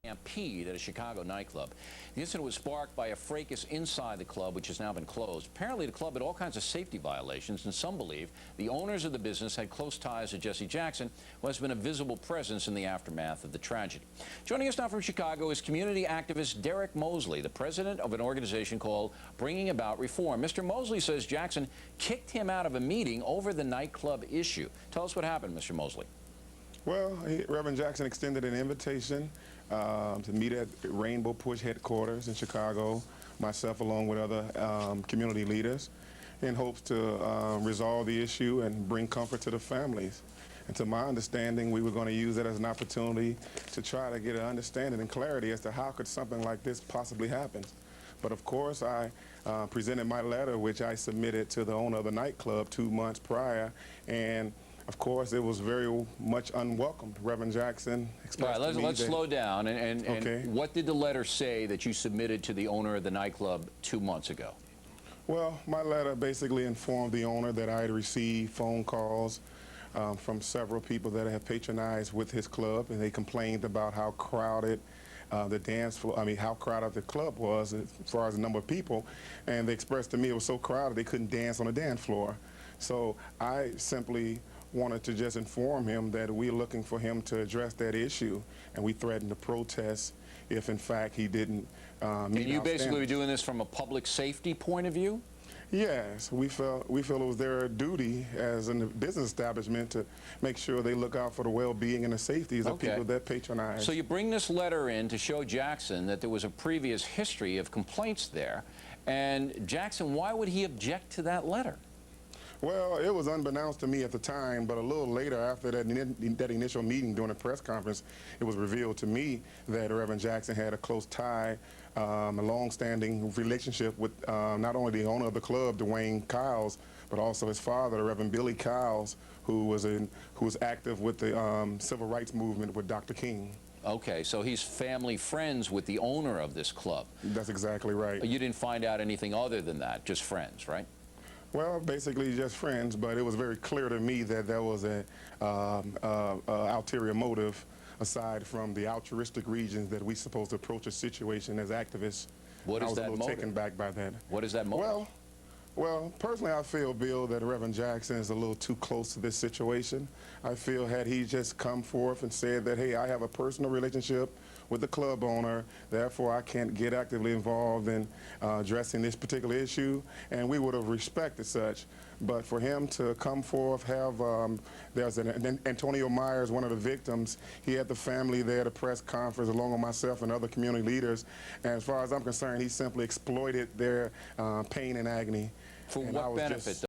Stampede at a Chicago nightclub. The incident was sparked by a fracas inside the club, which has now been closed. Apparently, the club had all kinds of safety violations, and some believe the owners of the business had close ties to Jesse Jackson, who has been a visible presence in the aftermath of the tragedy. Joining us now from Chicago is community activist Derrick Mosley, the president of an organization called Bringing About Reform. Mr. Mosley says Jackson kicked him out of a meeting over the nightclub issue. Tell us what happened, Mr. Mosley. Well, Reverend Jackson extended an invitation to meet at Rainbow Push headquarters in Chicago, myself along with other community leaders, in hopes to resolve the issue and bring comfort to the families. And to my understanding, we were going to use it as an opportunity to try to get an understanding and clarity as to how could something like this possibly happen. But of course, I presented my letter, which I submitted to the owner of the nightclub 2 months prior, and of course, it was very much unwelcomed. Reverend Jackson expressed to me let's slow down. Okay. What did the letter say that you submitted to the owner of the nightclub 2 months ago? Well, my letter basically informed the owner that I had received phone calls from several people that have patronized with his club, and they complained about how crowded the dance floor, how crowded the club was as far as the number of people, and they expressed to me it was so crowded they couldn't dance on the dance floor. So I simply wanted to just inform him that we're looking for him to address that issue, and we threatened to protest if in fact he didn't meet our standards. And you basically were doing this from a public safety point of view? Yes, we felt it was their duty as a business establishment to make sure they look out for the well-being and the safeties of people that patronize. So you bring this letter in to show Jackson that there was a previous history of complaints there, and Jackson, why would he object to that letter? Well, it was unbeknownst to me at the time, but a little later, after that initial meeting during a press conference, it was revealed to me that Reverend Jackson had a close tie, a long-standing relationship with not only the owner of the club, Dwayne Kyles, but also his father, Reverend Billy Kyles, who was active with the civil rights movement with Dr. King. Okay, so he's family friends with the owner of this club. That's exactly right. You didn't find out anything other than that, just friends, right? Well, basically just friends, but it was very clear to me that there was an ulterior motive aside from the altruistic reasons that we're supposed to approach a situation as activists. What is that motive? I was a little taken back by that. What is that motive? Well, personally, I feel, Bill, that Reverend Jackson is a little too close to this situation. I feel had he just come forth and said that, hey, I have a personal relationship with the club owner, therefore I can't get actively involved in addressing this particular issue, and we would have respected such. But for him to come forth, there's Antonio Myers, one of the victims, he had the family there at a press conference along with myself and other community leaders, and as far as I'm concerned, he simply exploited their pain and agony. For what benefit?